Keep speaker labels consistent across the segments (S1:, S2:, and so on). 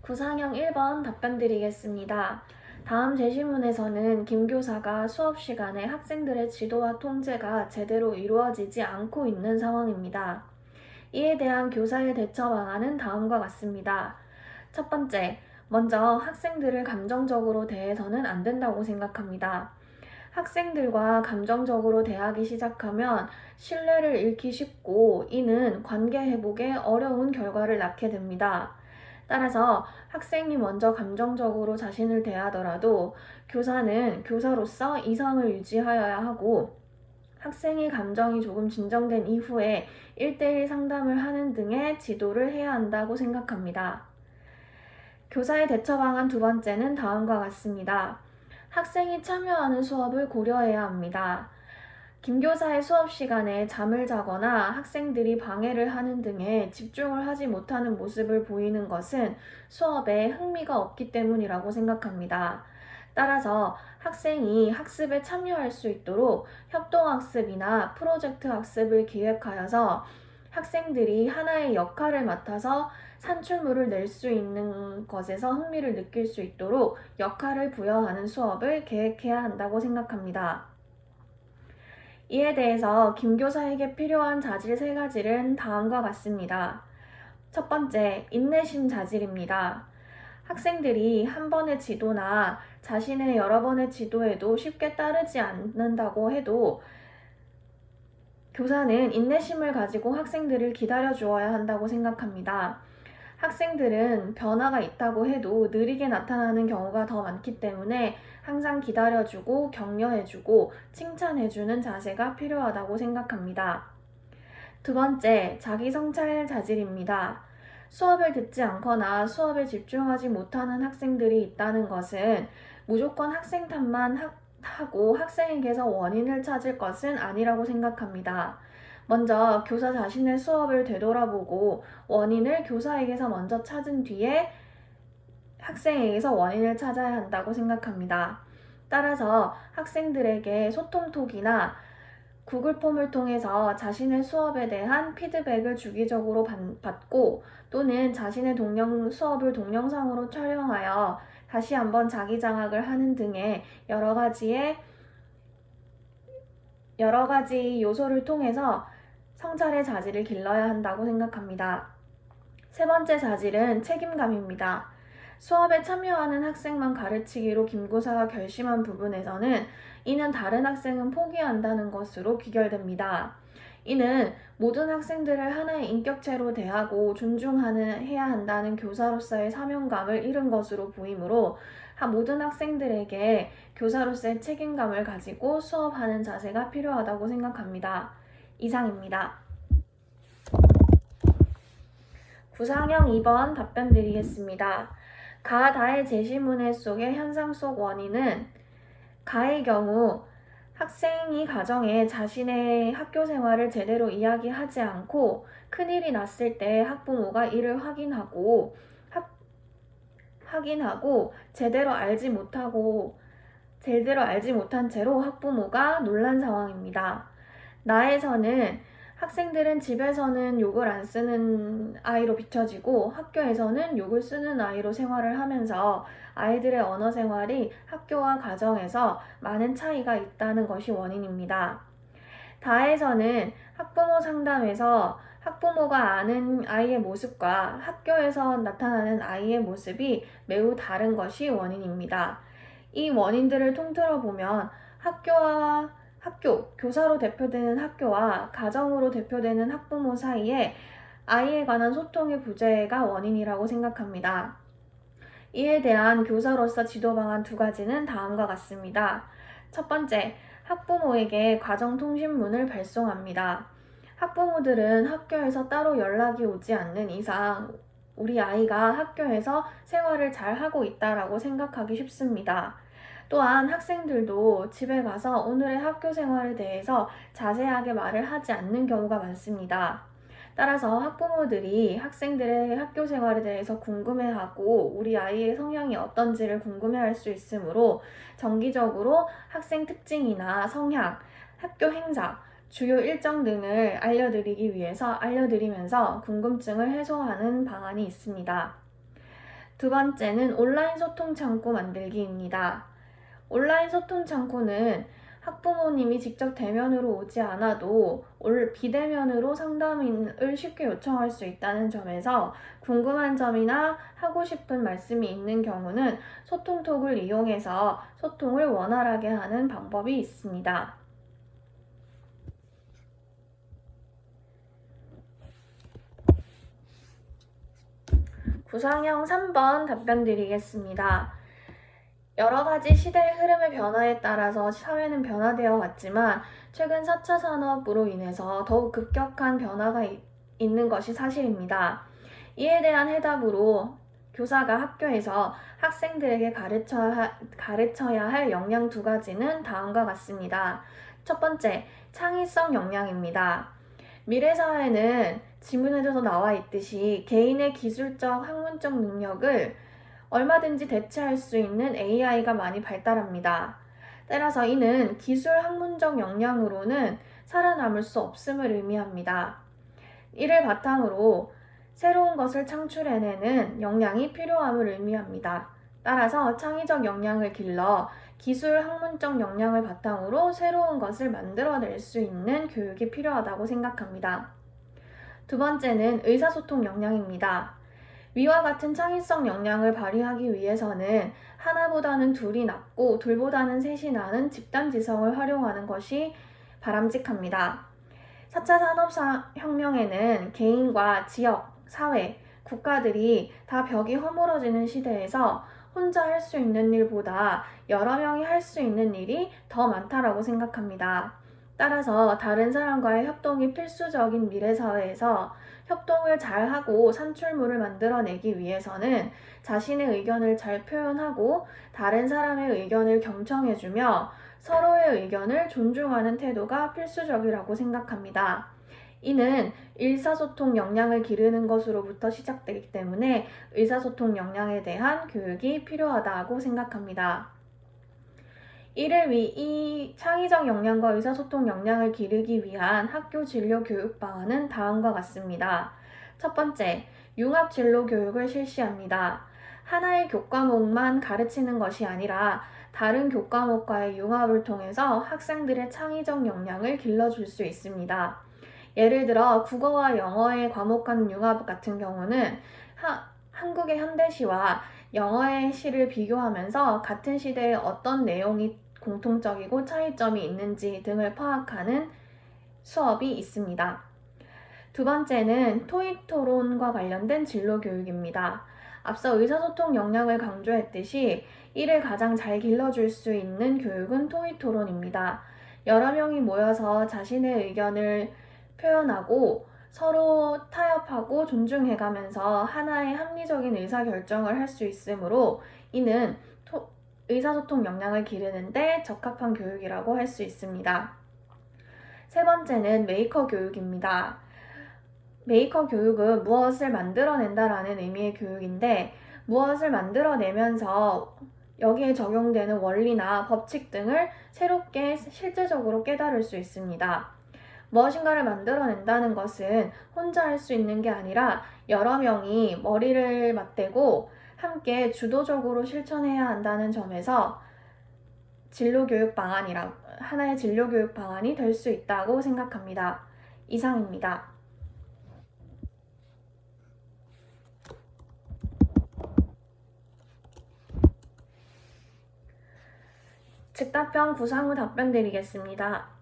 S1: 구상형 1번 답변 드리겠습니다. 다음 제시문에서는 김 교사가 수업 시간에 학생들의 지도와 통제가 제대로 이루어지지 않고 있는 상황입니다. 이에 대한 교사의 대처 방안은 다음과 같습니다. 첫 번째, 먼저 학생들을 감정적으로 대해서는 안 된다고 생각합니다. 학생들과 감정적으로 대하기 시작하면 신뢰를 잃기 쉽고 이는 관계 회복에 어려운 결과를 낳게 됩니다. 따라서 학생이 먼저 감정적으로 자신을 대하더라도 교사는 교사로서 이성을 유지하여야 하고 학생의 감정이 조금 진정된 이후에 1대1 상담을 하는 등의 지도를 해야 한다고 생각합니다. 교사의 대처 방안 두 번째는 다음과 같습니다. 학생이 참여하는 수업을 고려해야 합니다. 김 교사의 수업 시간에 잠을 자거나 학생들이 방해를 하는 등의 집중을 하지 못하는 모습을 보이는 것은 수업에 흥미가 없기 때문이라고 생각합니다. 따라서 학생이 학습에 참여할 수 있도록 협동학습이나 프로젝트 학습을 기획하여서 학생들이 하나의 역할을 맡아서 산출물을 낼 수 있는 것에서 흥미를 느낄 수 있도록 역할을 부여하는 수업을 계획해야 한다고 생각합니다. 이에 대해서 김 교사에게 필요한 자질 3가지는 다음과 같습니다. 첫 번째, 인내심 자질입니다. 학생들이 한 번의 지도나 자신의 여러 번의 지도에도 쉽게 따르지 않는다고 해도 교사는 인내심을 가지고 학생들을 기다려 주어야 한다고 생각합니다. 학생들은 변화가 있다고 해도 느리게 나타나는 경우가 더 많기 때문에 항상 기다려주고 격려해주고 칭찬해주는 자세가 필요하다고 생각합니다. 두 번째, 자기 성찰 자질입니다. 수업을 듣지 않거나 수업에 집중하지 못하는 학생들이 있다는 것은 무조건 학생 탓만 하고 학생에게서 원인을 찾을 것은 아니라고 생각합니다. 먼저 교사 자신의 수업을 되돌아보고 원인을 교사에게서 먼저 찾은 뒤에 학생에게서 원인을 찾아야 한다고 생각합니다. 따라서 학생들에게 소통톡이나 구글 폼을 통해서 자신의 수업에 대한 피드백을 주기적으로 받고 또는 자신의 수업을 동영상으로 촬영하여 다시 한번 자기 장학을 하는 등의 여러 가지 요소를 통해서 성찰의 자질을 길러야 한다고 생각합니다. 세 번째 자질은 책임감입니다. 수업에 참여하는 학생만 가르치기로 김 교사가 결심한 부분에서는 이는 다른 학생은 포기한다는 것으로 귀결됩니다. 이는 모든 학생들을 하나의 인격체로 대하고 해야 한다는 교사로서의 사명감을 잃은 것으로 보이므로 모든 학생들에게 교사로서의 책임감을 가지고 수업하는 자세가 필요하다고 생각합니다. 이상입니다. 구상형 2번 답변 드리겠습니다. 가, 다의 제시문해 속의 현상 속 원인은 가의 경우 학생이 가정에 자신의 학교 생활을 제대로 이야기하지 않고 큰일이 났을 때 학부모가 이를 확인하고 제대로 알지 못한 채로 학부모가 놀란 상황입니다. 나에서는 학생들은 집에서는 욕을 안 쓰는 아이로 비춰지고 학교에서는 욕을 쓰는 아이로 생활을 하면서 아이들의 언어 생활이 학교와 가정에서 많은 차이가 있다는 것이 원인입니다. 다에서는 학부모 상담에서 학부모가 아는 아이의 모습과 학교에서 나타나는 아이의 모습이 매우 다른 것이 원인입니다. 이 원인들을 통틀어 보면 교사로 대표되는 학교와 가정으로 대표되는 학부모 사이에 아이에 관한 소통의 부재가 원인이라고 생각합니다. 이에 대한 교사로서 지도 방안 2가지는 다음과 같습니다. 첫 번째, 학부모에게 가정통신문을 발송합니다. 학부모들은 학교에서 따로 연락이 오지 않는 이상 우리 아이가 학교에서 생활을 잘 하고 있다라고 생각하기 쉽습니다. 또한 학생들도 집에 가서 오늘의 학교 생활에 대해서 자세하게 말을 하지 않는 경우가 많습니다. 따라서 학부모들이 학생들의 학교 생활에 대해서 궁금해하고 우리 아이의 성향이 어떤지를 궁금해할 수 있으므로 정기적으로 학생 특징이나 성향, 학교 행사, 주요 일정 등을 알려드리면서 궁금증을 해소하는 방안이 있습니다. 두 번째는 온라인 소통 창구 만들기입니다. 온라인 소통 창구는 학부모님이 직접 대면으로 오지 않아도 비대면으로 상담을 쉽게 요청할 수 있다는 점에서 궁금한 점이나 하고 싶은 말씀이 있는 경우는 소통톡을 이용해서 소통을 원활하게 하는 방법이 있습니다. 구상형 3번 답변 드리겠습니다. 여러 가지 시대의 흐름의 변화에 따라서 사회는 변화되어 왔지만 최근 4차 산업으로 인해서 더욱 급격한 변화가 있는 것이 사실입니다. 이에 대한 해답으로 교사가 학교에서 학생들에게 가르쳐야 할 역량 두 가지는 다음과 같습니다. 첫 번째, 창의성 역량입니다. 미래사회는 지문에도 나와 있듯이 개인의 기술적, 학문적 능력을 얼마든지 대체할 수 있는 AI가 많이 발달합니다. 따라서 이는 기술 학문적 역량으로는 살아남을 수 없음을 의미합니다. 이를 바탕으로 새로운 것을 창출해내는 역량이 필요함을 의미합니다. 따라서 창의적 역량을 길러 기술 학문적 역량을 바탕으로 새로운 것을 만들어낼 수 있는 교육이 필요하다고 생각합니다. 두 번째는 의사소통 역량입니다. 위와 같은 창의성 역량을 발휘하기 위해서는 하나보다는 둘이 낫고 둘보다는 셋이 나는 집단지성을 활용하는 것이 바람직합니다. 4차 산업혁명에는 개인과 지역, 사회, 국가들이 다 벽이 허물어지는 시대에서 혼자 할 수 있는 일보다 여러 명이 할 수 있는 일이 더 많다라고 생각합니다. 따라서 다른 사람과의 협동이 필수적인 미래사회에서 협동을 잘하고 산출물을 만들어내기 위해서는 자신의 의견을 잘 표현하고 다른 사람의 의견을 경청해주며 서로의 의견을 존중하는 태도가 필수적이라고 생각합니다. 이는 의사소통 역량을 기르는 것으로부터 시작되기 때문에 의사소통 역량에 대한 교육이 필요하다고 생각합니다. 이 창의적 역량과 의사소통 역량을 기르기 위한 학교 진로 교육 방안은 다음과 같습니다. 첫 번째, 융합 진로 교육을 실시합니다. 하나의 교과목만 가르치는 것이 아니라 다른 교과목과의 융합을 통해서 학생들의 창의적 역량을 길러줄 수 있습니다. 예를 들어 국어와 영어의 과목 간 융합 같은 경우는 한국의 현대시와 영어의 시를 비교하면서 같은 시대에 어떤 내용이 공통적이고 차이점이 있는지 등을 파악하는 수업이 있습니다. 두 번째는 토익 토론과 관련된 진로 교육입니다. 앞서 의사소통 역량을 강조했듯이 이를 가장 잘 길러줄 수 있는 교육은 토익 토론입니다. 여러 명이 모여서 자신의 의견을 표현하고 서로 타협하고 존중해가면서 하나의 합리적인 의사결정을 할 수 있으므로 이는 의사소통 역량을 기르는데 적합한 교육이라고 할 수 있습니다. 세 번째는 메이커 교육입니다. 메이커 교육은 무엇을 만들어낸다라는 의미의 교육인데 무엇을 만들어내면서 여기에 적용되는 원리나 법칙 등을 새롭게 실제적으로 깨달을 수 있습니다. 무엇인가를 만들어낸다는 것은 혼자 할 수 있는 게 아니라 여러 명이 머리를 맞대고 함께 주도적으로 실천해야 한다는 점에서 하나의 진로교육 방안이 될 수 있다고 생각합니다. 이상입니다. 즉답형 구상 후 답변 드리겠습니다.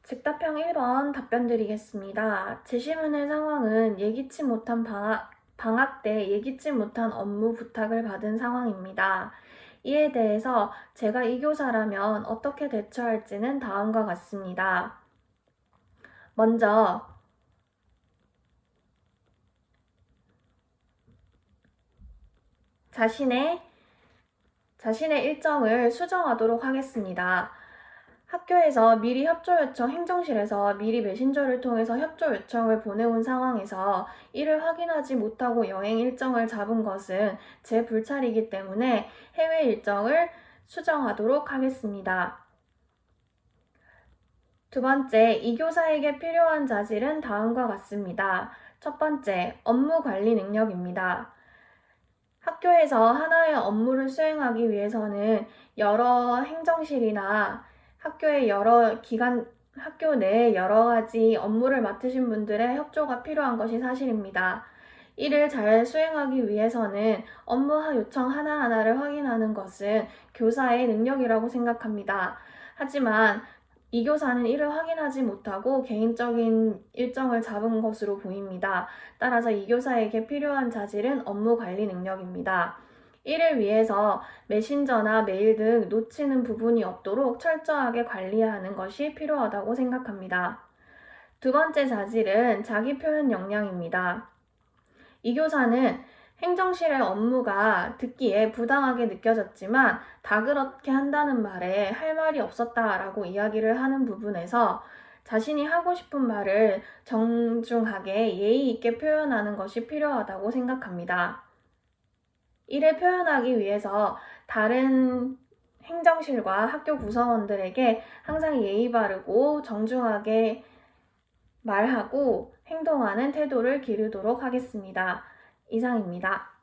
S1: 즉답형 1번 답변 드리겠습니다. 제시문의 상황은 예기치 못한 방학 때 예기치 못한 업무 부탁을 받은 상황입니다. 이에 대해서 제가 이 교사라면 어떻게 대처할지는 다음과 같습니다. 먼저 자신의 일정을 수정하도록 하겠습니다. 학교에서 미리 협조 요청, 행정실에서 미리 메신저를 통해서 협조 요청을 보내온 상황에서 이를 확인하지 못하고 여행 일정을 잡은 것은 제 불찰이기 때문에 해외 일정을 수정하도록 하겠습니다. 두 번째, 이 교사에게 필요한 자질은 다음과 같습니다. 첫 번째, 업무 관리 능력입니다. 학교에서 하나의 업무를 수행하기 위해서는 여러 행정실이나 학교의 학교 내 여러 가지 업무를 맡으신 분들의 협조가 필요한 것이 사실입니다. 이를 잘 수행하기 위해서는 업무 요청 하나하나를 확인하는 것은 교사의 능력이라고 생각합니다. 하지만 이 교사는 이를 확인하지 못하고 개인적인 일정을 잡은 것으로 보입니다. 따라서 이 교사에게 필요한 자질은 업무 관리 능력입니다. 이를 위해서 메신저나 메일 등 놓치는 부분이 없도록 철저하게 관리하는 것이 필요하다고 생각합니다. 두 번째 자질은 자기 표현 역량입니다. 이 교사는 행정실의 업무가 듣기에 부당하게 느껴졌지만 다 그렇게 한다는 말에 할 말이 없었다라고 이야기를 하는 부분에서 자신이 하고 싶은 말을 정중하게 예의 있게 표현하는 것이 필요하다고 생각합니다. 이를 표현하기 위해서 다른 행정실과 학교 구성원들에게 항상 예의 바르고 정중하게 말하고 행동하는 태도를 기르도록 하겠습니다. 이상입니다.